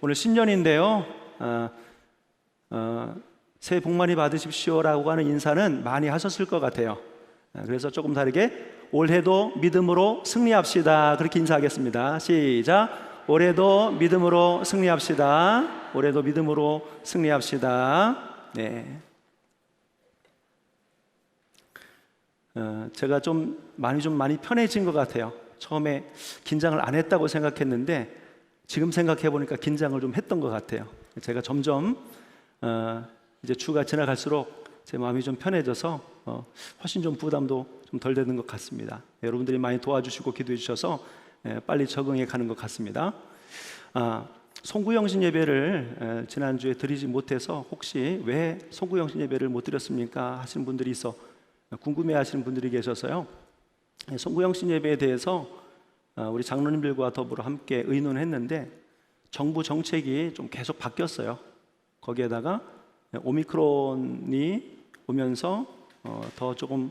오늘 신년인데요. 새해 복 많이 받으십시오라고 하는 인사는 많이 하셨을 것 같아요. 그래서 조금 다르게 올해도 믿음으로 승리합시다, 그렇게 인사하겠습니다. 시작. 올해도 믿음으로 승리합시다. 올해도 믿음으로 승리합시다. 네. 제가 좀 많이 편해진 것 같아요. 처음에 긴장을 안 했다고 생각했는데 지금 생각해 보니까 긴장을 좀 했던 것 같아요. 제가 점점 이제 주가 지나갈수록 제 마음이 좀 편해져서 훨씬 좀 부담도 좀 덜 되는 것 같습니다. 여러분들이 많이 도와주시고 기도해 주셔서 빨리 적응해 가는 것 같습니다. 송구영신 예배를 지난주에 드리지 못해서 혹시 왜 송구영신 예배를 못 드렸습니까 하시는 분들이 있어 궁금해 하시는 분들이 계셔서요. 송구영신 예배에 대해서 우리 장로님들과 더불어 함께 의논했는데 정부 정책이 좀 계속 바뀌었어요. 거기에다가 오미크론이 오면서 더 조금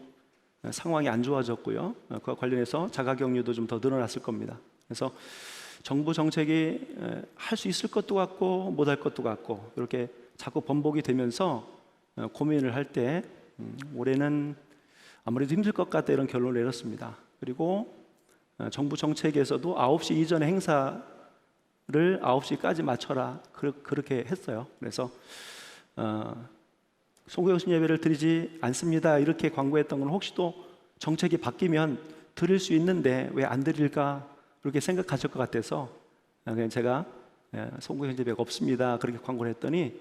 상황이 안 좋아졌고요. 그와 관련해서 자가격리도 좀 더 늘어났을 겁니다. 그래서 정부 정책이 할 수 있을 것도 같고 못 할 것도 같고 이렇게 자꾸 번복이 되면서 고민을 할 때 올해는 아무래도 힘들 것 같다 이런 결론을 내렸습니다. 그리고 정부 정책에서도 9시 이전의 행사를 9시까지 맞춰라 그렇게 했어요. 그래서 송구영신 예배를 드리지 않습니다 이렇게 광고했던 건 혹시 또 정책이 바뀌면 드릴 수 있는데 왜 안 드릴까 그렇게 생각하실 것 같아서 그냥 제가 송구영신 예배가 없습니다 그렇게 광고를 했더니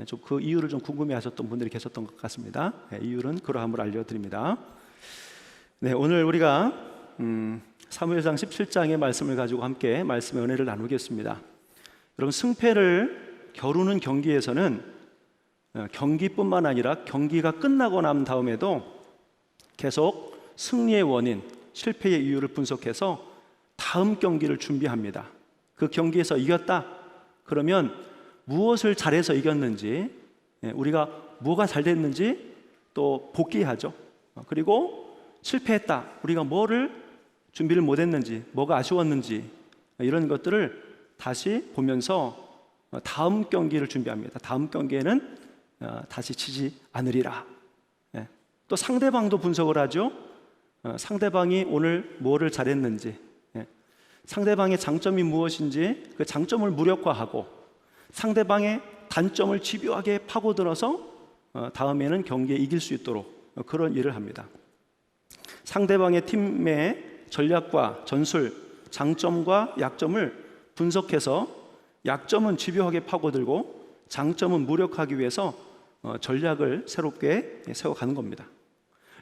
좀 그 이유를 좀 궁금해하셨던 분들이 계셨던 것 같습니다. 이유는 그러함을 알려드립니다. 네, 오늘 우리가 사무엘상 17장의 말씀을 가지고 함께 말씀의 은혜를 나누겠습니다. 여러분, 승패를 겨루는 경기에서는 경기뿐만 아니라 경기가 끝나고 난 다음에도 계속 승리의 원인, 실패의 이유를 분석해서 다음 경기를 준비합니다. 그 경기에서 이겼다 그러면 무엇을 잘해서 이겼는지, 우리가 뭐가 잘 됐는지 또 복귀하죠. 그리고 실패했다, 우리가 뭐를 준비를 못했는지, 뭐가 아쉬웠는지 이런 것들을 다시 보면서 다음 경기를 준비합니다. 다음 경기에는 다시 치지 않으리라. 또 상대방도 분석을 하죠. 상대방이 오늘 뭐를 잘했는지, 상대방의 장점이 무엇인지 그 장점을 무력화하고 상대방의 단점을 집요하게 파고들어서 다음에는 경기에 이길 수 있도록 그런 일을 합니다. 상대방의 팀의 전략과 전술, 장점과 약점을 분석해서 약점은 집요하게 파고들고 장점은 무력화하기 위해서 전략을 새롭게 세워가는 겁니다.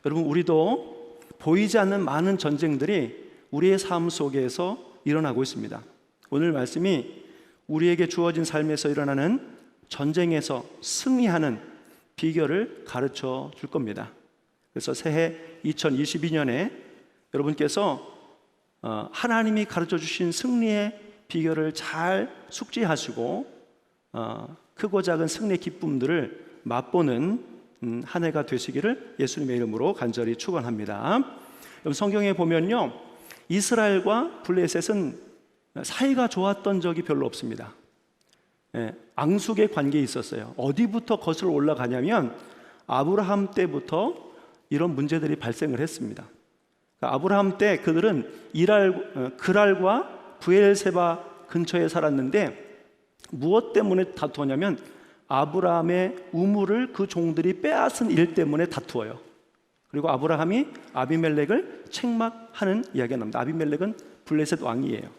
여러분, 우리도 보이지 않는 많은 전쟁들이 우리의 삶 속에서 일어나고 있습니다. 오늘 말씀이 우리에게 주어진 삶에서 일어나는 전쟁에서 승리하는 비결을 가르쳐 줄 겁니다. 그래서 새해 2022년에 여러분께서 하나님이 가르쳐 주신 승리의 비결을 잘 숙지하시고 크고 작은 승리의 기쁨들을 맛보는 한 해가 되시기를 예수님의 이름으로 간절히 축원합니다. 여러분, 성경에 보면요, 이스라엘과 블레셋은 사이가 좋았던 적이 별로 없습니다. 앙숙의 관계에 있었어요. 어디부터 거슬러 올라가냐면 아브라함 때부터 이런 문제들이 발생을 했습니다. 그러니까 아브라함 때 그들은 그랄과 브엘세바 근처에 살았는데 무엇 때문에 다투었냐면 아브라함의 우물을 그 종들이 빼앗은 일 때문에 다투어요. 그리고 아브라함이 아비멜렉을 책망하는 이야기가 납니다. 아비멜렉은 블레셋 왕이에요.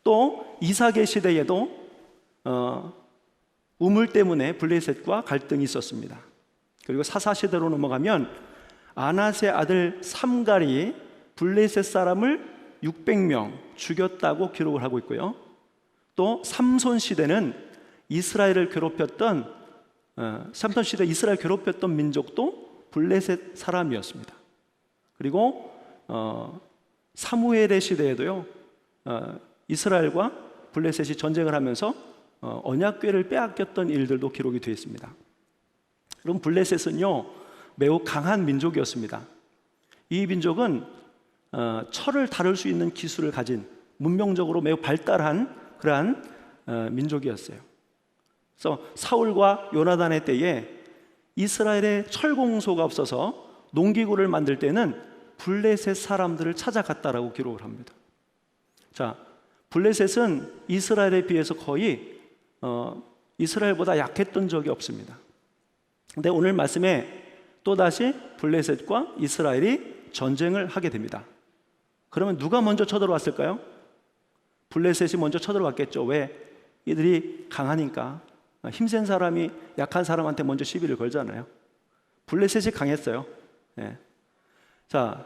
또 이삭의 시대에도 우물 때문에 블레셋과 갈등이 있었습니다. 그리고 사사 시대로 넘어가면 아낫의 아들 삼갈이 블레셋 사람을 600명 죽였다고 기록을 하고 있고요. 또 삼손 시대는 이스라엘을 괴롭혔던 삼손 시대 이스라엘 괴롭혔던 민족도 블레셋 사람이었습니다. 그리고 사무엘의 시대에도요, 이스라엘과 블레셋이 전쟁을 하면서 언약궤를 빼앗겼던 일들도 기록이 되어 있습니다. 그럼 블레셋은요, 매우 강한 민족이었습니다. 이 민족은 철을 다룰 수 있는 기술을 가진 문명적으로 매우 발달한 그러한 민족이었어요. 그래서 사울과 요나단의 때에 이스라엘에 철공소가 없어서 농기구를 만들 때는 블레셋 사람들을 찾아갔다라고 기록을 합니다. 자, 블레셋은 이스라엘에 비해서 거의 이스라엘보다 약했던 적이 없습니다. 근데 오늘 말씀에 또다시 블레셋과 이스라엘이 전쟁을 하게 됩니다. 그러면 누가 먼저 쳐들어왔을까요? 블레셋이 먼저 쳐들어왔겠죠. 왜? 이들이 강하니까. 힘센 사람이 약한 사람한테 먼저 시비를 걸잖아요. 블레셋이 강했어요. 예. 자,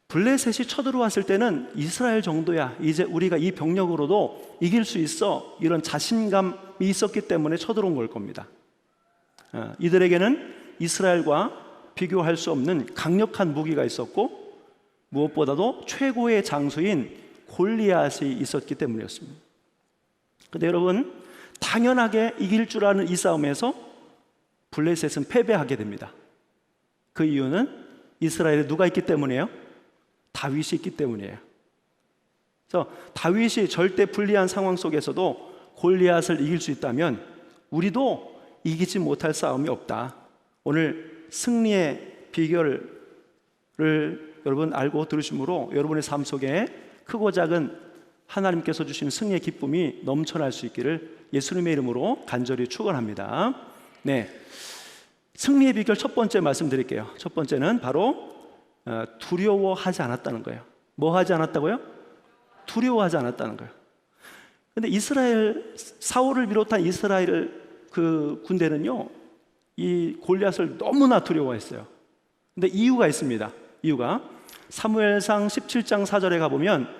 블레셋이 쳐들어왔을 때는 이스라엘 정도야, 이제 우리가 이 병력으로도 이길 수 있어, 이런 자신감이 있었기 때문에 쳐들어온 걸 겁니다. 이들에게는 이스라엘과 비교할 수 없는 강력한 무기가 있었고, 무엇보다도 최고의 장수인 골리앗이 있었기 때문이었습니다. 근데 여러분, 당연하게 이길 줄 아는 이 싸움에서 블레셋은 패배하게 됩니다. 그 이유는 이스라엘에 누가 있기 때문이에요? 다윗이 있기 때문이에요. 그래서 다윗이 절대 불리한 상황 속에서도 골리앗을 이길 수 있다면 우리도 이기지 못할 싸움이 없다. 오늘 승리의 비결을 여러분 알고 들으심으로 여러분의 삶 속에 크고 작은 하나님께서 주시는 승리의 기쁨이 넘쳐날 수 있기를 예수님의 이름으로 간절히 축원합니다. 네, 승리의 비결 첫 번째 말씀드릴게요. 첫 번째는 바로 두려워하지 않았다는 거예요. 뭐 하지 않았다고요? 두려워하지 않았다는 거예요. 근데 이스라엘, 사울을 비롯한 이스라엘 그 군대는요, 이 골리앗을 너무나 두려워했어요. 근데 이유가 있습니다. 이유가 사무엘상 17장 4절에 가보면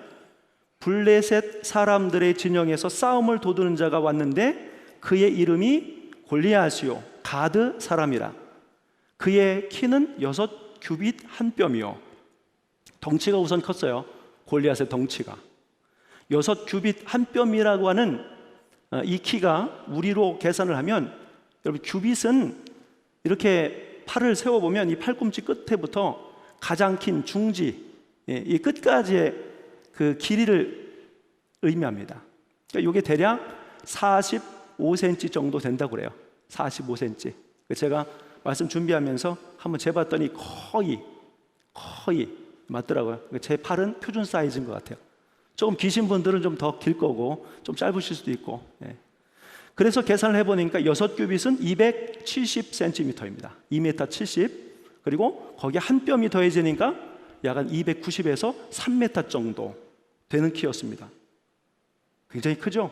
블레셋 사람들의 진영에서 싸움을 도두는 자가 왔는데 그의 이름이 골리앗이요 가드 사람이라. 그의 키는 6규빗 한 뼘이요. 덩치가 우선 컸어요. 골리앗의 덩치가 6규빗 한 뼘이라고 하는 이 키가 우리로 계산을 하면, 여러분 규빗은 이렇게 팔을 세워보면 이 팔꿈치 끝에부터 가장 긴 중지, 이 끝까지의 그 길이를 의미합니다. 그러니까 이게 대략 45cm 정도 된다고 그래요. 45cm. 제가 말씀 준비하면서 한번 재봤더니 거의 맞더라고요. 제 팔은 표준 사이즈인 것 같아요. 조금 기신 분들은 좀 더 길 거고 좀 짧으실 수도 있고. 그래서 계산을 해보니까 6규빗은 270cm입니다. 2m 70. 그리고 거기에 한 뼘이 더해지니까 약 한 290에서 3m 정도 되는 키였습니다. 굉장히 크죠?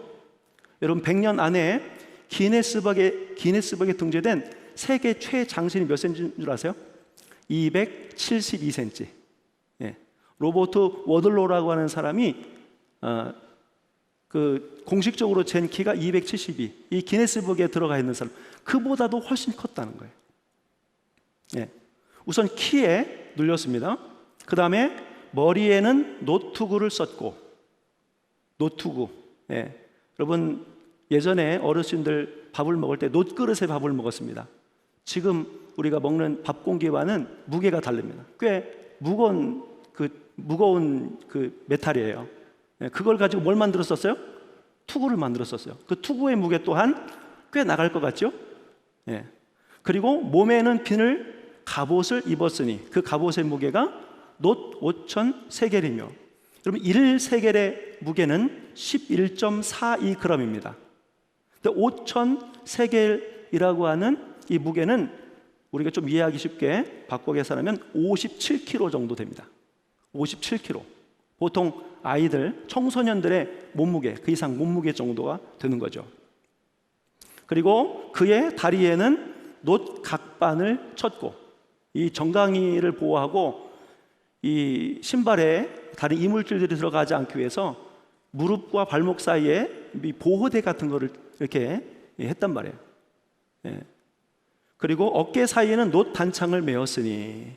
여러분 100년 안에 기네스북에 등재된 세계 최장신이 몇 cm인 줄 아세요? 272cm. 로버트 워들로라고 하는 사람이 공식적으로 잰 키가 272. 이 기네스북에 들어가 있는 사람, 그보다도 훨씬 컸다는 거예요. 우선 키에 눌렸습니다. 그 다음에 머리에는 노투구를 썼고, 노투구. 여러분 예전에 어르신들 밥을 먹을 때 놋그릇에 밥을 먹었습니다. 지금 우리가 먹는 밥 공기와는 무게가 다릅니다. 꽤 무거운 그 메탈이에요. 그걸 가지고 뭘 만들었었어요? 투구를 만들었었어요. 그 투구의 무게 또한 꽤 나갈 것 같죠? 그리고 몸에는 비늘 갑옷을 입었으니 그 갑옷의 무게가 놋 5,000세겔이며, 여러분 1세겔의 무게는 11.42g입니다. 근데 5,000세겔이라고 하는 이 무게는 우리가 좀 이해하기 쉽게 바꿔 계산하면 57kg 정도 됩니다. 57kg. 보통 아이들, 청소년들의 몸무게, 그 이상 몸무게 정도가 되는 거죠. 그리고 그의 다리에는 놋 각반을 쳤고, 이 정강이를 보호하고 이 신발에 다른 이물질들이 들어가지 않기 위해서 무릎과 발목 사이에 보호대 같은 거를 이렇게 했단 말이에요. 그리고 어깨 사이에는 놋 단창을 메었으니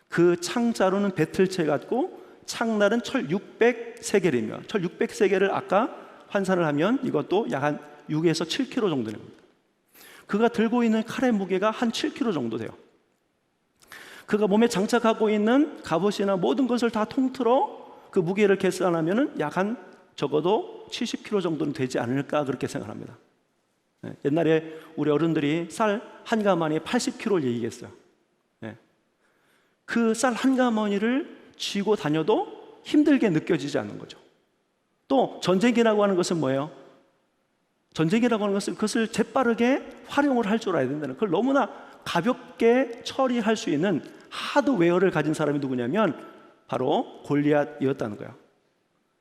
그 창자루는 배틀채 같고 창날은 철 600세겔이며, 철 600세겔을 아까 환산을 하면 이것도 약 한 6에서 7kg 정도 됩니다. 그가 들고 있는 칼의 무게가 한 7kg 정도 돼요. 그가 몸에 장착하고 있는 갑옷이나 모든 것을 다 통틀어 그 무게를 계산하면 약 한 적어도 70kg 정도는 되지 않을까 그렇게 생각합니다. 옛날에 우리 어른들이 쌀 한 가마니에 80kg를 얘기했어요. 그 쌀 한 가마니를 쥐고 다녀도 힘들게 느껴지지 않는 거죠. 또 전쟁이라고 하는 것은 뭐예요? 전쟁이라고 하는 것은 그것을 재빠르게 활용을 할 줄 알아야 된다는, 그걸 너무나 가볍게 처리할 수 있는 하드웨어를 가진 사람이 누구냐면 바로 골리앗이었다는 거예요.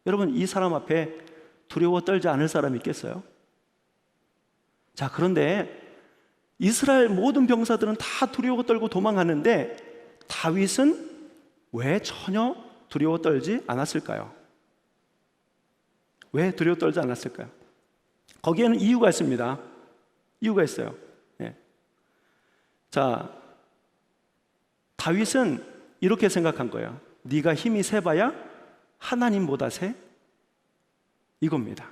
여러분, 이 사람 앞에 두려워 떨지 않을 사람이 있겠어요? 자, 그런데 이스라엘 모든 병사들은 다 두려워 떨고 도망하는데 다윗은 왜 전혀 두려워 떨지 않았을까요? 왜 두려워 떨지 않았을까요? 거기에는 이유가 있습니다. 이유가 있어요. 자, 다윗은 이렇게 생각한 거예요. 네가 힘이 세봐야 하나님보다 세? 이겁니다.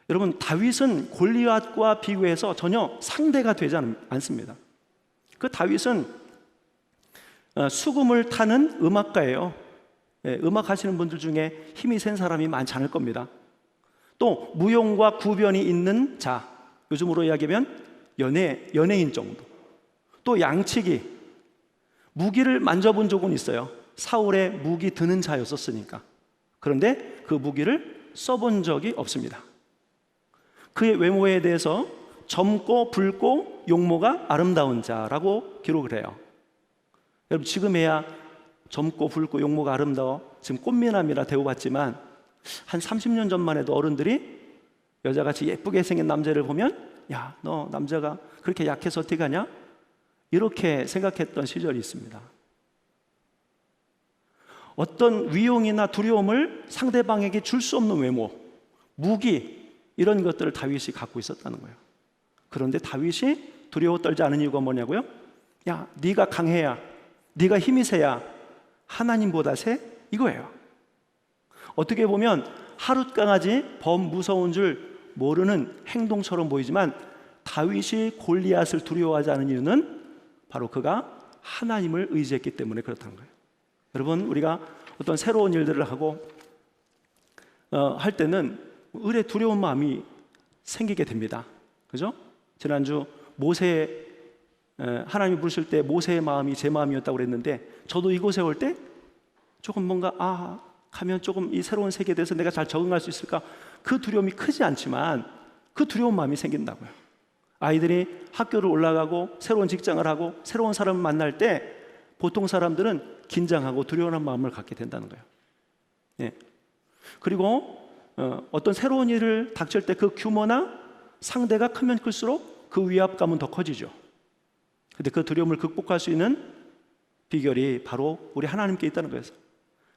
여러분, 다윗은 골리앗과 비교해서 전혀 상대가 되지 않습니다. 그 다윗은 수금을 타는 음악가예요. 음악 하시는 분들 중에 힘이 센 사람이 많지 않을 겁니다. 또 무용과 구변이 있는 자, 요즘으로 이야기하면 연예인 정도. 또 양치기, 무기를 만져본 적은 있어요. 사울의 무기 드는 자였었으니까. 그런데 그 무기를 써본 적이 없습니다. 그의 외모에 대해서 젊고 붉고 용모가 아름다운 자라고 기록을 해요. 여러분, 지금에야 젊고 붉고 용모가 아름다워 지금 꽃미남이라 대우받지만 한 30년 전만 해도 어른들이 여자같이 예쁘게 생긴 남자를 보면 야, 너 남자가 그렇게 약해서 어떻게 하냐? 이렇게 생각했던 시절이 있습니다. 어떤 위용이나 두려움을 상대방에게 줄 수 없는 외모, 무기, 이런 것들을 다윗이 갖고 있었다는 거예요. 그런데 다윗이 두려워 떨지 않은 이유가 뭐냐고요? 야, 네가 강해야, 네가 힘이 세야 하나님보다 세? 이거예요. 어떻게 보면 하룻강아지 범 무서운 줄 모르는 행동처럼 보이지만 다윗이 골리앗을 두려워하지 않은 이유는 바로 그가 하나님을 의지했기 때문에 그렇다는 거예요. 여러분, 우리가 어떤 새로운 일들을 하고 할 때는 의례 두려운 마음이 생기게 됩니다. 그죠? 지난주 모세, 하나님이 부르실 때 모세의 마음이 제 마음이었다고 그랬는데 저도 이곳에 올 때 조금 뭔가 가면 조금 이 새로운 세계에 대해서 내가 잘 적응할 수 있을까? 그 두려움이 크지 않지만 그 두려운 마음이 생긴다고요. 아이들이 학교를 올라가고 새로운 직장을 하고 새로운 사람을 만날 때 보통 사람들은 긴장하고 두려운 마음을 갖게 된다는 거예요. 그리고 어떤 새로운 일을 닥칠 때 그 규모나 상대가 크면 클수록 그 위압감은 더 커지죠. 근데 그 두려움을 극복할 수 있는 비결이 바로 우리 하나님께 있다는 거예요.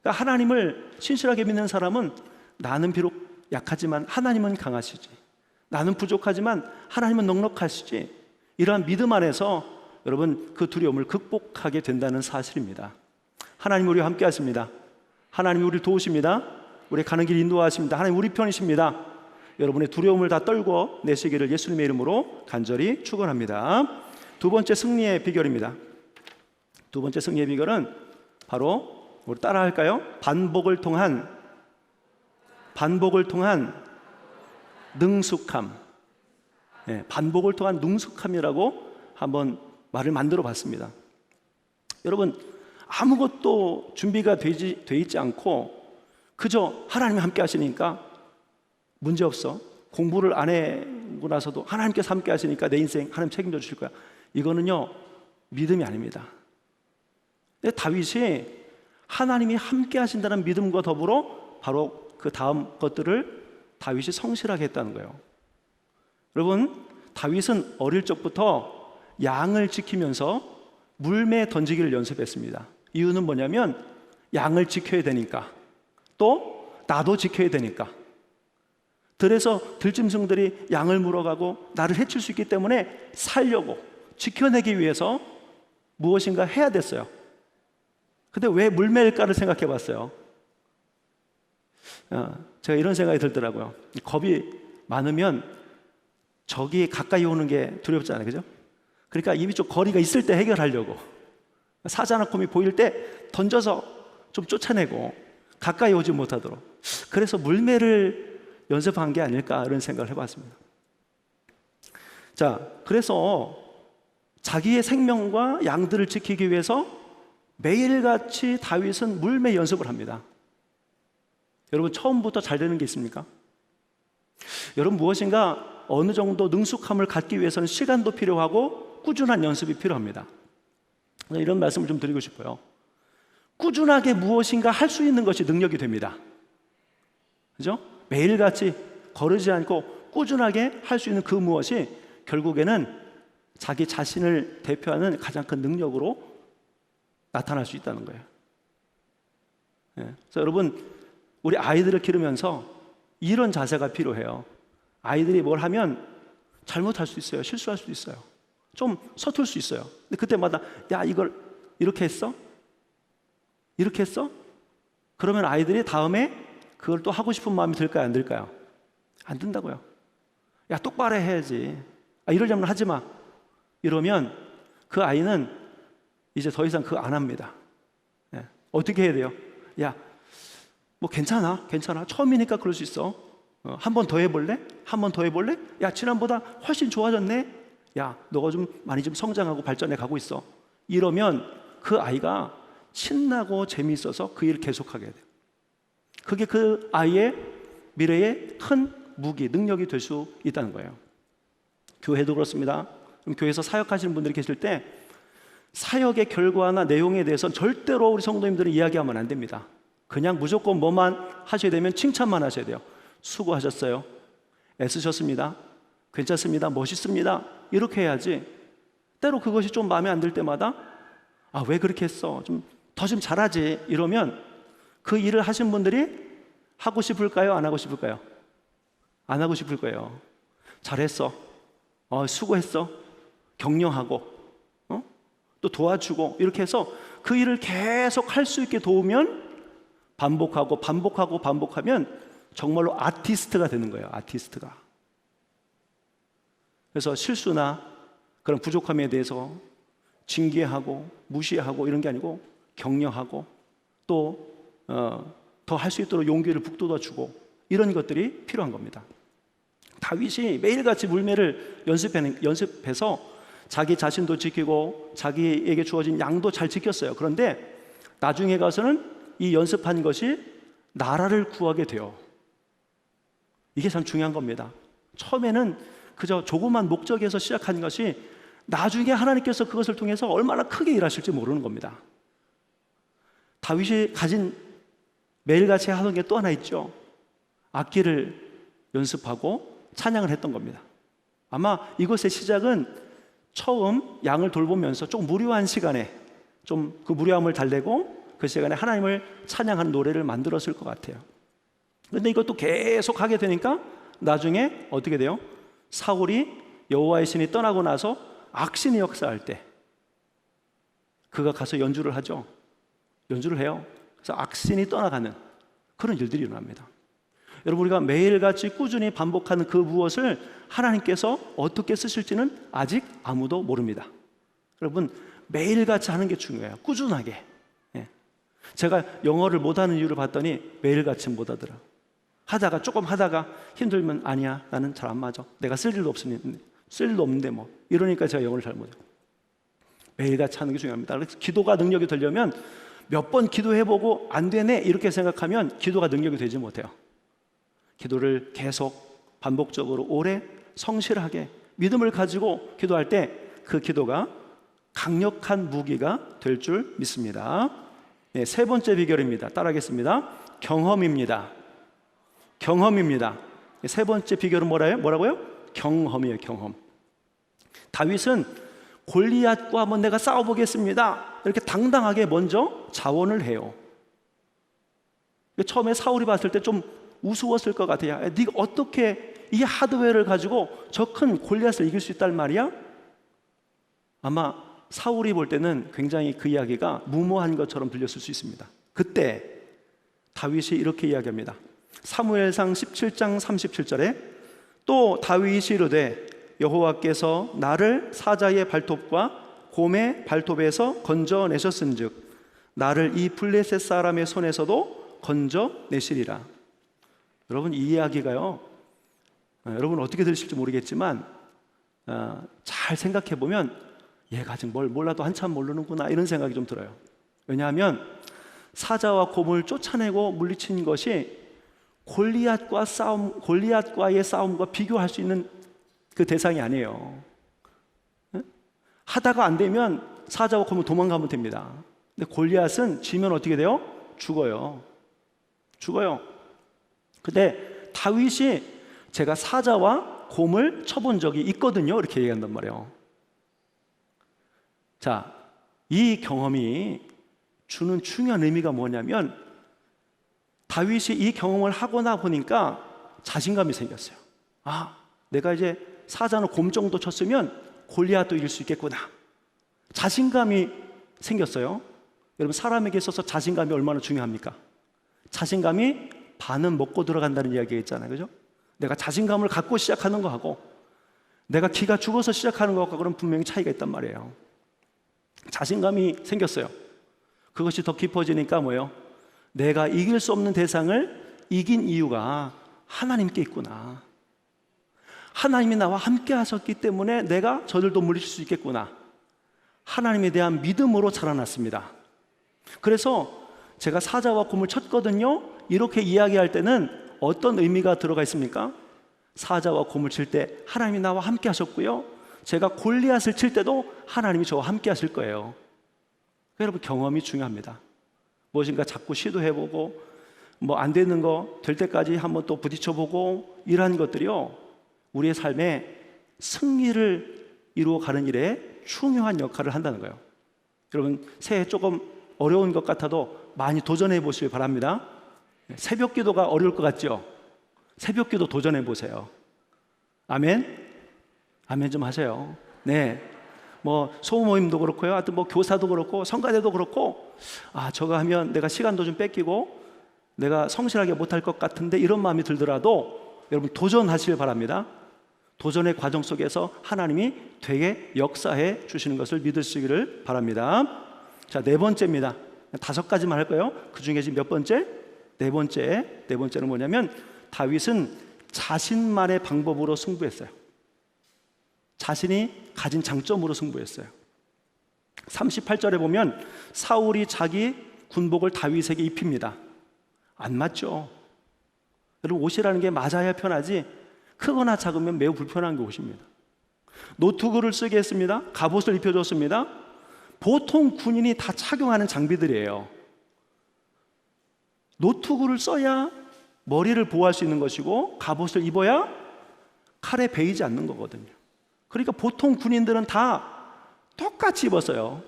그러니까 하나님을 신실하게 믿는 사람은 나는 비록 약하지만 하나님은 강하시지, 나는 부족하지만 하나님은 넉넉하시지, 이러한 믿음 안에서 여러분 그 두려움을 극복하게 된다는 사실입니다. 하나님 우리와 함께 하십니다. 하나님이 우리를 도우십니다. 우리 가는 길 인도하십니다. 하나님 우리 편이십니다. 여러분의 두려움을 다 떨고 내시기를 예수님의 이름으로 간절히 축원합니다. 두 번째 승리의 비결입니다. 두 번째 승리의 비결은 바로, 우리 따라 할까요? 반복을 통한 능숙함. 반복을 통한 능숙함이라고 한번 말을 만들어 봤습니다. 여러분, 아무것도 준비가 돼 있지 않고 그저 하나님이 함께 하시니까 문제없어, 공부를 안 해고 나서도 하나님께서 함께 하시니까 내 인생 하나님 책임져 주실 거야, 이거는요 믿음이 아닙니다. 근데 다윗이 하나님이 함께 하신다는 믿음과 더불어 바로 그 다음 것들을 다윗이 성실하게 했다는 거예요. 여러분, 다윗은 어릴 적부터 양을 지키면서 물매에 던지기를 연습했습니다. 이유는 뭐냐면 양을 지켜야 되니까, 또 나도 지켜야 되니까. 들에서 들짐승들이 양을 물어가고 나를 해칠 수 있기 때문에 살려고, 지켜내기 위해서 무엇인가 해야 됐어요. 근데 왜 물매일까를 생각해 봤어요. 제가 이런 생각이 들더라고요. 겁이 많으면 적이 가까이 오는 게 두렵잖아요, 그죠? 그러니까 이미 좀 거리가 있을 때 해결하려고, 사자나 곰이 보일 때 던져서 좀 쫓아내고 가까이 오지 못하도록. 그래서 물매를 연습한 게 아닐까 이런 생각을 해봤습니다. 자, 그래서 자기의 생명과 양들을 지키기 위해서 매일같이 다윗은 물매 연습을 합니다. 여러분, 처음부터 잘 되는 게 있습니까? 여러분, 무엇인가 어느 정도 능숙함을 갖기 위해서는 시간도 필요하고 꾸준한 연습이 필요합니다. 이런 말씀을 좀 드리고 싶어요. 꾸준하게 무엇인가 할 수 있는 것이 능력이 됩니다. 그죠? 매일같이 거르지 않고 꾸준하게 할 수 있는 그 무엇이 결국에는 자기 자신을 대표하는 가장 큰 능력으로 나타날 수 있다는 거예요. 그래서 여러분, 우리 아이들을 기르면서 이런 자세가 필요해요. 아이들이 뭘 하면 잘못할 수 있어요. 실수할 수도 있어요. 좀 서툴 수 있어요. 근데 그때마다 야, 이걸 이렇게 했어? 이렇게 했어? 그러면 아이들이 다음에 그걸 또 하고 싶은 마음이 들까요? 안 들까요? 안 든다고요. 야, 똑바로 해야지. 이러려면 하지 마. 이러면 그 아이는 이제 더 이상 그거 안 합니다. 어떻게 해야 돼요? 야, 뭐 괜찮아. 처음이니까 그럴 수 있어. 한 번 더 해볼래? 한 번 더 해볼래? 야, 지난보다 훨씬 좋아졌네? 야, 너가 좀 많이 좀 성장하고 발전해 가고 있어. 이러면 그 아이가 신나고 재미있어서 그 일을 계속하게 돼요. 그게 그 아이의 미래의 큰 무기, 능력이 될 수 있다는 거예요. 교회도 그렇습니다. 그럼 교회에서 사역하시는 분들이 계실 때 사역의 결과나 내용에 대해서는 절대로 우리 성도님들은 이야기하면 안 됩니다. 그냥 무조건 뭐만 하셔야 되면 칭찬만 하셔야 돼요. 수고하셨어요. 애쓰셨습니다. 괜찮습니다. 멋있습니다. 이렇게 해야지. 때로 그것이 좀 마음에 안 들 때마다 왜 그렇게 했어? 더 좀 잘하지. 이러면 그 일을 하신 분들이 하고 싶을까요? 안 하고 싶을까요? 안 하고 싶을 거예요. 잘했어. 수고했어. 격려하고 또 도와주고 이렇게 해서 그 일을 계속 할 수 있게 도우면 반복하면 정말로 아티스트가 되는 거예요. 아티스트가. 그래서 실수나 그런 부족함에 대해서 징계하고 무시하고 이런 게 아니고 격려하고 또 더 할 수 있도록 용기를 북돋아주고 이런 것들이 필요한 겁니다. 다윗이 매일같이 물매를 연습해서 자기 자신도 지키고 자기에게 주어진 양도 잘 지켰어요. 그런데 나중에 가서는 이 연습한 것이 나라를 구하게 돼요. 이게 참 중요한 겁니다. 처음에는 그저 조그만 목적에서 시작한 것이 나중에 하나님께서 그것을 통해서 얼마나 크게 일하실지 모르는 겁니다. 다윗이 가진 매일같이 하던 게 또 하나 있죠. 악기를 연습하고 찬양을 했던 겁니다. 아마 이것의 시작은 처음 양을 돌보면서 좀 무료한 시간에 좀 그 무료함을 달래고 그 시간에 하나님을 찬양하는 노래를 만들었을 것 같아요. 그런데 이것도 계속 하게 되니까 나중에 어떻게 돼요? 사울이 여호와의 신이 떠나고 나서 악신이 역사할 때 그가 가서 연주를 하죠. 연주를 해요. 그래서 악신이 떠나가는 그런 일들이 일어납니다. 여러분, 우리가 매일같이 꾸준히 반복하는 그 무엇을 하나님께서 어떻게 쓰실지는 아직 아무도 모릅니다. 여러분, 매일같이 하는 게 중요해요. 꾸준하게. 제가 영어를 못하는 이유를 봤더니 매일같이 못하더라. 조금 하다가 힘들면 아니야, 나는 잘 안 맞아. 내가 쓸 일도 없는데 뭐 이러니까 제가 영어를 잘 못해요. 매일같이 하는 게 중요합니다. 그래서 기도가 능력이 되려면 몇 번 기도해보고 안 되네 이렇게 생각하면 기도가 능력이 되지 못해요. 기도를 계속 반복적으로 오래 성실하게 믿음을 가지고 기도할 때 그 기도가 강력한 무기가 될 줄 믿습니다. 세 번째 비결입니다. 따라하겠습니다. 경험입니다. 세 번째 비결은 뭐라고요? 경험이에요. 경험. 다윗은 골리앗과 한번 내가 싸워보겠습니다 이렇게 당당하게 먼저 자원을 해요. 처음에 사울이 봤을 때 좀 우스웠을 것 같아요. 네가 어떻게 이 하드웨어를 가지고 저 큰 골리앗을 이길 수 있단 말이야? 아마 사울이 볼 때는 굉장히 그 이야기가 무모한 것처럼 들렸을 수 있습니다. 그때 다윗이 이렇게 이야기합니다. 사무엘상 17장 37절에 또 다윗이 이르되 여호와께서 나를 사자의 발톱과 곰의 발톱에서 건져내셨은즉 나를 이 블레셋 사람의 손에서도 건져내시리라. 여러분 이 이야기가요, 여러분 어떻게 들으실지 모르겠지만 잘 생각해 보면 얘가 아직 뭘 몰라도 한참 모르는구나 이런 생각이 좀 들어요. 왜냐하면 사자와 곰을 쫓아내고 물리친 것이 골리앗과의 싸움과 비교할 수 있는 그 대상이 아니에요. 하다가 안 되면 사자와 곰은 도망가면 됩니다. 근데 골리앗은 지면 어떻게 돼요? 죽어요. 근데 다윗이 제가 사자와 곰을 쳐본 적이 있거든요, 이렇게 얘기한단 말이에요. 자, 이 경험이 주는 중요한 의미가 뭐냐면 다윗이 이 경험을 하고 나 보니까 자신감이 생겼어요. 내가 이제 사자는 곰 정도 쳤으면 골리앗도 이길 수 있겠구나. 자신감이 생겼어요. 여러분 사람에게 있어서 자신감이 얼마나 중요합니까? 자신감이 반은 먹고 들어간다는 이야기가 있잖아요, 그죠? 내가 자신감을 갖고 시작하는 거하고 내가 기가 죽어서 시작하는 것과 그런 분명히 차이가 있단 말이에요. 자신감이 생겼어요. 그것이 더 깊어지니까 뭐예요? 내가 이길 수 없는 대상을 이긴 이유가 하나님께 있구나. 하나님이 나와 함께 하셨기 때문에 내가 저들도 물리칠 수 있겠구나. 하나님에 대한 믿음으로 자라났습니다. 그래서 제가 사자와 곰을 쳤거든요. 이렇게 이야기할 때는 어떤 의미가 들어가 있습니까? 사자와 곰을 칠 때 하나님이 나와 함께 하셨고요, 제가 골리앗을 칠 때도 하나님이 저와 함께 하실 거예요. 여러분 경험이 중요합니다. 무엇인가 자꾸 시도해보고 뭐 안 되는 거 될 때까지 한번 또 부딪혀보고 이러한 것들이요, 우리의 삶에 승리를 이루어가는 일에 중요한 역할을 한다는 거예요. 여러분 새해 조금 어려운 것 같아도 많이 도전해 보시길 바랍니다. 새벽 기도가 어려울 것 같죠? 새벽 기도 도전해 보세요. 아멘? 아멘 좀 하세요. 네. 뭐 소모임도 그렇고요, 하여튼 뭐 교사도 그렇고 성가대도 그렇고, 저거 하면 내가 시간도 좀 뺏기고 내가 성실하게 못할 것 같은데 이런 마음이 들더라도 여러분 도전하시길 바랍니다. 도전의 과정 속에서 하나님이 되게 역사해 주시는 것을 믿으시기를 바랍니다. 자, 네 번째입니다. 5가지만 할 거예요. 그 중에 지금 몇 번째? 네 번째는 뭐냐면 다윗은 자신만의 방법으로 승부했어요. 자신이 가진 장점으로 승부했어요. 38절에 보면 사울이 자기 군복을 다윗에게 입힙니다. 안 맞죠? 여러분 옷이라는 게 맞아야 편하지 크거나 작으면 매우 불편한 게 옷입니다. 노트구를 쓰게 했습니다. 갑옷을 입혀줬습니다. 보통 군인이 다 착용하는 장비들이에요. 노트구를 써야 머리를 보호할 수 있는 것이고 갑옷을 입어야 칼에 베이지 않는 거거든요. 그러니까 보통 군인들은 다 똑같이 입었어요.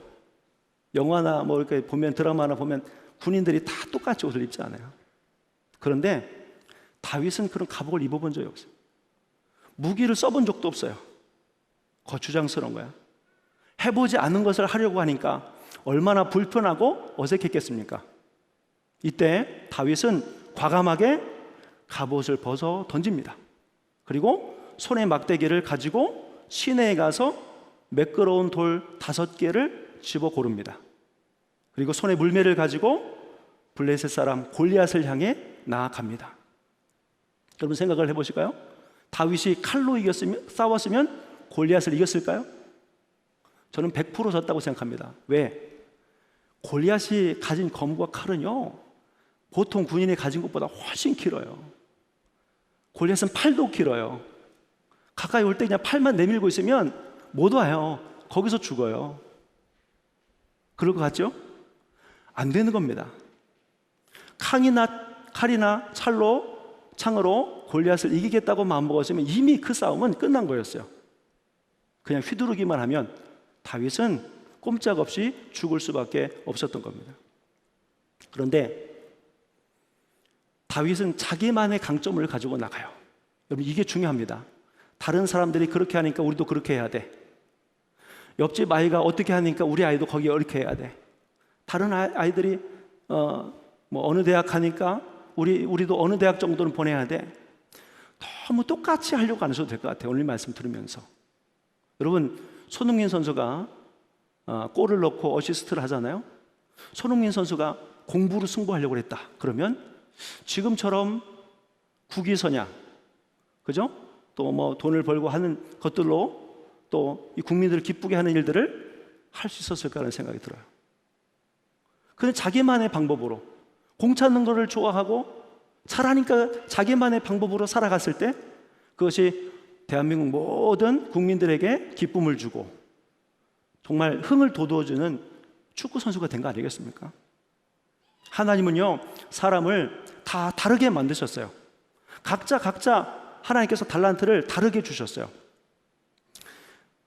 영화나 뭐 이렇게 보면, 드라마나 보면 군인들이 다 똑같이 옷을 입지 않아요. 그런데 다윗은 그런 갑옷을 입어본 적이 없어요. 무기를 써본 적도 없어요. 거추장스러운 거야. 해보지 않은 것을 하려고 하니까 얼마나 불편하고 어색했겠습니까? 이때 다윗은 과감하게 갑옷을 벗어 던집니다. 그리고 손에 막대기를 가지고 시내에 가서 매끄러운 돌 5개를 집어 고릅니다. 그리고 손에 물매를 가지고 블레셋 사람 골리앗을 향해 나아갑니다. 여러분 생각을 해보실까요? 다윗이 칼로 싸웠으면 골리앗을 이겼을까요? 저는 100% 졌다고 생각합니다. 왜? 골리앗이 가진 검과 칼은요, 보통 군인이 가진 것보다 훨씬 길어요. 골리앗은 팔도 길어요. 가까이 올 때 그냥 팔만 내밀고 있으면 못 와요. 거기서 죽어요. 그럴 것 같죠? 안 되는 겁니다. 칼이나 창으로 골리앗을 이기겠다고 마음먹었으면 이미 그 싸움은 끝난 거였어요. 그냥 휘두르기만 하면 다윗은 꼼짝없이 죽을 수밖에 없었던 겁니다. 그런데 다윗은 자기만의 강점을 가지고 나가요. 여러분 이게 중요합니다. 다른 사람들이 그렇게 하니까 우리도 그렇게 해야 돼. 옆집 아이가 어떻게 하니까 우리 아이도 거기에 이렇게 해야 돼. 다른 아이들이 어느 대학 하니까 우리도 어느 대학 정도는 보내야 돼. 너무 똑같이 하려고 안 하셔도 될 것 같아요. 오늘 말씀 들으면서. 여러분 손흥민 선수가 골을 넣고 어시스트를 하잖아요. 손흥민 선수가 공부로 승부하려고 했다. 그러면 지금처럼 국위선양, 그죠? 또 뭐 돈을 벌고 하는 것들로 또 이 국민들을 기쁘게 하는 일들을 할 수 있었을까라는 생각이 들어요. 그는 자기만의 방법으로 공짜는 거를 좋아하고 잘하니까 자기만의 방법으로 살아갔을 때 그것이 대한민국 모든 국민들에게 기쁨을 주고 정말 흥을 돋워주는 축구 선수가 된 거 아니겠습니까? 하나님은요, 사람을 다 다르게 만드셨어요. 각자 하나님께서 달란트를 다르게 주셨어요.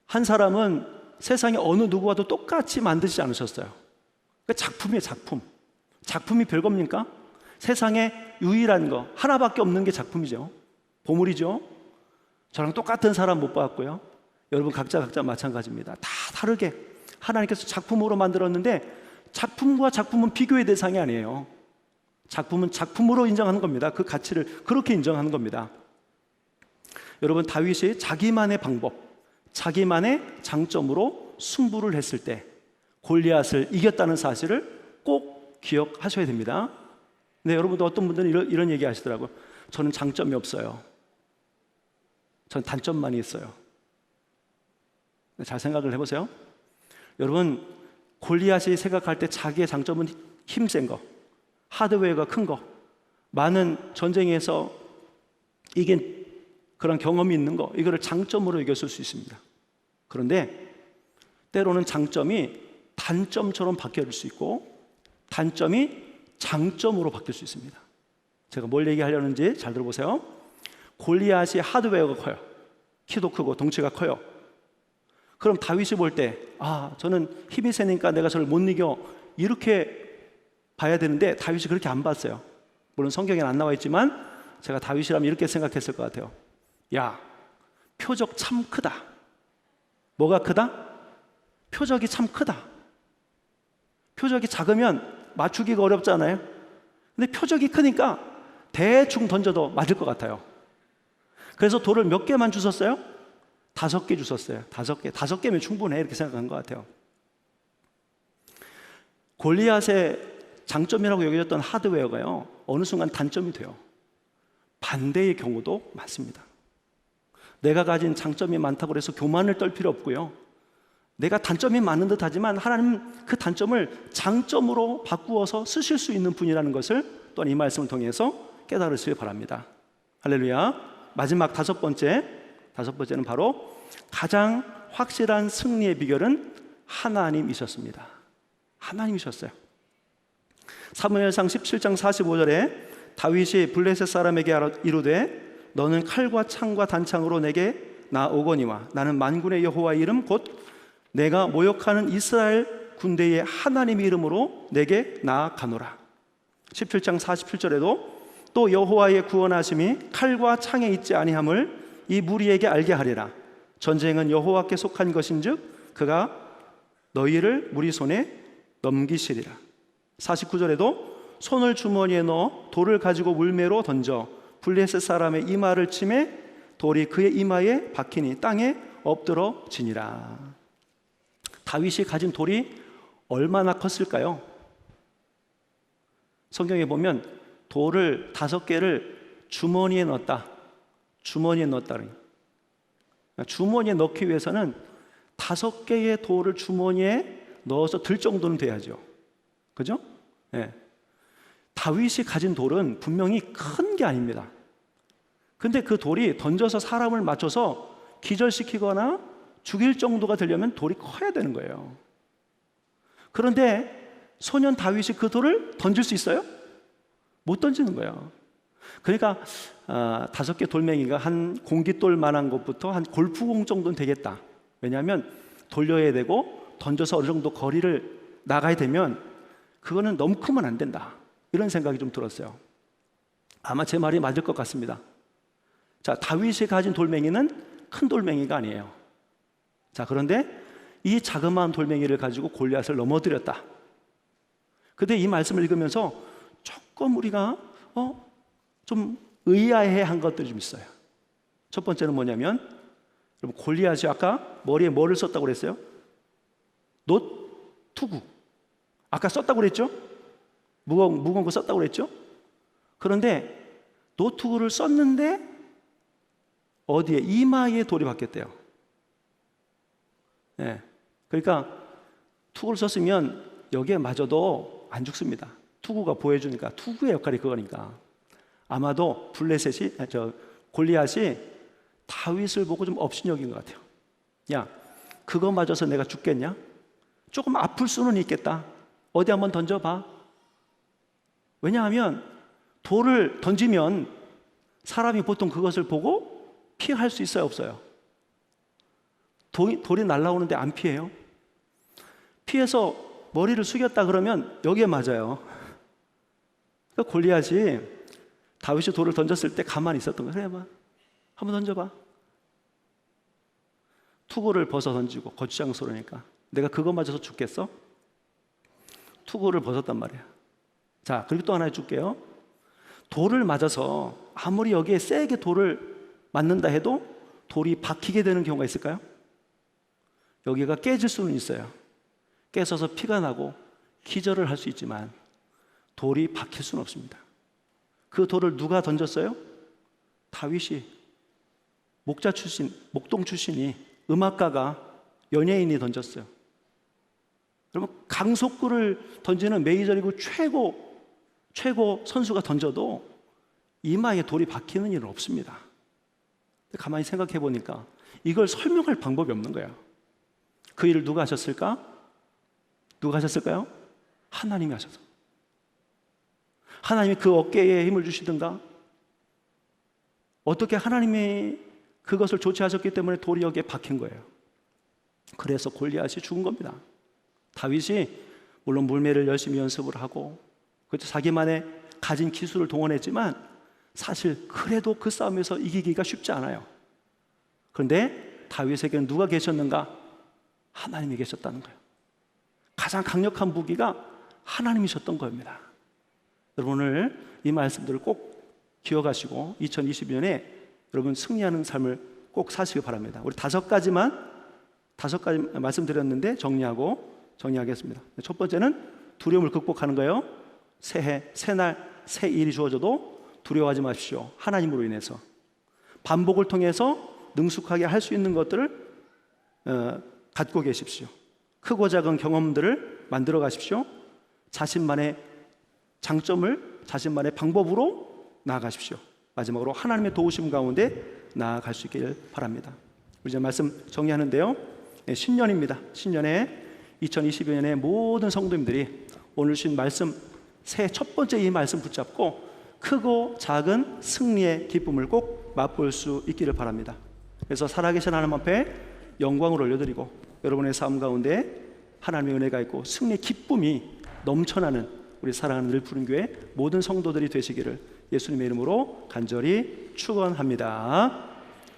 한 사람은 세상에 어느 누구와도 똑같이 만드지 않으셨어요. 작품이에요, 작품. 작품이 별겁니까? 세상에 유일한 거 하나밖에 없는 게 작품이죠. 보물이죠. 저랑 똑같은 사람 못 봤고요. 여러분 각자 마찬가지입니다. 다 다르게 하나님께서 작품으로 만들었는데 작품과 작품은 비교의 대상이 아니에요. 작품은 작품으로 인정하는 겁니다. 그 가치를 그렇게 인정하는 겁니다. 여러분, 다윗이 자기만의 방법, 자기만의 장점으로 승부를 했을 때 골리앗을 이겼다는 사실을 꼭 기억하셔야 됩니다. 근데 여러분도 어떤 분들은 이런 얘기 하시더라고요. 저는 장점이 없어요. 전 단점만이 있어요. 잘 생각을 해보세요. 여러분, 골리앗이 생각할 때 자기의 장점은 힘센 거, 하드웨어가 큰 거, 많은 전쟁에서 이긴 그런 경험이 있는 거, 이거를 장점으로 여겼을 수 있습니다. 그런데 때로는 장점이 단점처럼 바뀔 수 있고 단점이 장점으로 바뀔 수 있습니다. 제가 뭘 얘기하려는지 잘 들어보세요. 골리앗이 하드웨어가 커요. 키도 크고 덩치가 커요. 그럼 다윗이 볼 때 저는 힘이 세니까 내가 저를 못 이겨, 이렇게 봐야 되는데 다윗이 그렇게 안 봤어요. 물론 성경에는 안 나와 있지만 제가 다윗이라면 이렇게 생각했을 것 같아요. 야, 표적 참 크다. 뭐가 크다? 표적이 참 크다. 표적이 작으면 맞추기가 어렵잖아요. 근데 표적이 크니까 대충 던져도 맞을 것 같아요. 그래서 돌을 몇 개만 주셨어요? 5개 주셨어요. 5개면 충분해, 이렇게 생각한 것 같아요. 골리앗의 장점이라고 여겨졌던 하드웨어가요, 어느 순간 단점이 돼요. 반대의 경우도 많습니다. 내가 가진 장점이 많다고 해서 교만을 떨 필요 없고요. 내가 단점이 많은 듯 하지만 하나님은 그 단점을 장점으로 바꾸어서 쓰실 수 있는 분이라는 것을 또한 이 말씀을 통해서 깨달으시기 바랍니다. 할렐루야. 마지막 다섯 번째는 바로 가장 확실한 승리의 비결은 하나님이셨습니다. 하나님이셨어요. 사무엘상 17장 45절에 다윗이 블레셋 사람에게 이르되 너는 칼과 창과 단창으로 내게 나오거니와 나는 만군의 여호와의 이름 곧 내가 모욕하는 이스라엘 군대의 하나님의 이름으로 내게 나아가노라. 17장 47절에도 또 여호와의 구원하심이 칼과 창에 있지 아니함을 이 무리에게 알게 하리라. 전쟁은 여호와께 속한 것인즉 그가 너희를 무리 손에 넘기시리라. 49절에도 손을 주머니에 넣어 돌을 가지고 물매로 던져 블레셋 사람의 이마를 치매 돌이 그의 이마에 박히니 땅에 엎드러지니라. 다윗이 가진 돌이 얼마나 컸을까요? 성경에 보면 돌을 5개를 주머니에 넣었다. 주머니에 넣기 위해서는 5개의 돌을 주머니에 넣어서 들 정도는 돼야죠. 그죠? 네. 다윗이 가진 돌은 분명히 큰 게 아닙니다. 근데 그 돌이 던져서 사람을 맞춰서 기절시키거나 죽일 정도가 되려면 돌이 커야 되는 거예요. 그런데 소년 다윗이 그 돌을 던질 수 있어요? 못 던지는 거예요. 그러니까 5개 돌멩이가 한 공깃돌만한 것부터 한 골프공 정도는 되겠다. 왜냐하면 돌려야 되고 던져서 어느 정도 거리를 나가야 되면 그거는 너무 크면 안 된다, 이런 생각이 좀 들었어요. 아마 제 말이 맞을 것 같습니다. 자, 다윗이 가진 돌멩이는 큰 돌멩이가 아니에요. 자, 그런데 이 자그마한 돌멩이를 가지고 골리앗을 넘어뜨렸다. 근데 이 말씀을 읽으면서 조금 우리가 좀 의아해한 것들이 좀 있어요. 첫 번째는 뭐냐면, 여러분, 골리앗이 아까 머리에 뭐를 썼다고 그랬어요? 노투구. 아까 썼다고 그랬죠? 무거운 거 썼다고 그랬죠? 그런데 노트구를 썼는데 어디에? 이마에 돌이 박혔대요. 예. 그러니까 투구를 썼으면 여기에 맞아도 안 죽습니다. 투구가 보여주니까, 투구의 역할이 그거니까. 아마도 골리앗이 다윗을 보고 좀 업신여긴 것 같아요. 야, 그거 맞아서 내가 죽겠냐? 조금 아플 수는 있겠다. 어디 한번 던져봐. 왜냐하면 돌을 던지면 사람이 보통 그것을 보고 피할 수 있어요, 없어요? 돌이 날아오는데 안 피해요? 피해서 머리를 숙였다 그러면 여기에 맞아요. 그러니까 골리앗이 다윗이 돌을 던졌을 때 가만히 있었던 거예요. 그래 봐, 한번 던져봐. 투구를 벗어 던지고, 거추장스러우니까 내가 그거 맞아서 죽겠어? 투구를 벗었단 말이야. 자, 그리고 또 하나 해줄게요. 돌을 맞아서 아무리 여기에 세게 돌을 맞는다 해도 돌이 박히게 되는 경우가 있을까요? 여기가 깨질 수는 있어요. 깨져서 피가 나고 기절을 할 수 있지만 돌이 박힐 수는 없습니다. 그 돌을 누가 던졌어요? 다윗이. 목동 출신이, 음악가가, 연예인이 던졌어요. 여러분, 강속구를 던지는 메이저리그 최고 선수가 던져도 이마에 돌이 박히는 일은 없습니다. 가만히 생각해 보니까 이걸 설명할 방법이 없는 거예요. 그 일을 누가 하셨을까? 누가 하셨을까요? 하나님이 하셔서. 하나님이 그 어깨에 힘을 주시든가, 어떻게 하나님이 그것을 조치하셨기 때문에 돌이 여기에 박힌 거예요. 그래서 골리앗이 죽은 겁니다. 다윗이 물론 물매를 열심히 연습을 하고 자기만의 가진 기술을 동원했지만 사실 그래도 그 싸움에서 이기기가 쉽지 않아요. 그런데 다윗에게는 누가 계셨는가? 하나님이 계셨다는 거예요. 가장 강력한 무기가 하나님이셨던 겁니다. 여러분, 오늘 이 말씀들을 꼭 기억하시고 2022년에 여러분 승리하는 삶을 꼭 사시기 바랍니다. 우리 다섯 가지 말씀드렸는데 정리하겠습니다. 첫 번째는 두려움을 극복하는 거예요. 새해, 새날, 새 일이 주어져도 두려워하지 마십시오. 하나님으로 인해서 반복을 통해서 능숙하게 할 수 있는 것들을 갖고 계십시오. 크고 작은 경험들을 만들어 가십시오. 자신만의 장점을 자신만의 방법으로 나아가십시오. 마지막으로 하나님의 도우심 가운데 나아갈 수 있기를 바랍니다. 우리 이제 말씀 정리하는데요. 신년입니다. 신년에 2022년에 모든 성도님들이 오늘 주신 말씀, 새해 첫 번째 이 말씀 붙잡고 크고 작은 승리의 기쁨을 꼭 맛볼 수 있기를 바랍니다. 그래서 살아계신 하나님 앞에 영광을 올려드리고 여러분의 삶 가운데 하나님의 은혜가 있고 승리의 기쁨이 넘쳐나는 우리 사랑하는 늘푸른교회 모든 성도들이 되시기를 예수님의 이름으로 간절히 축원합니다.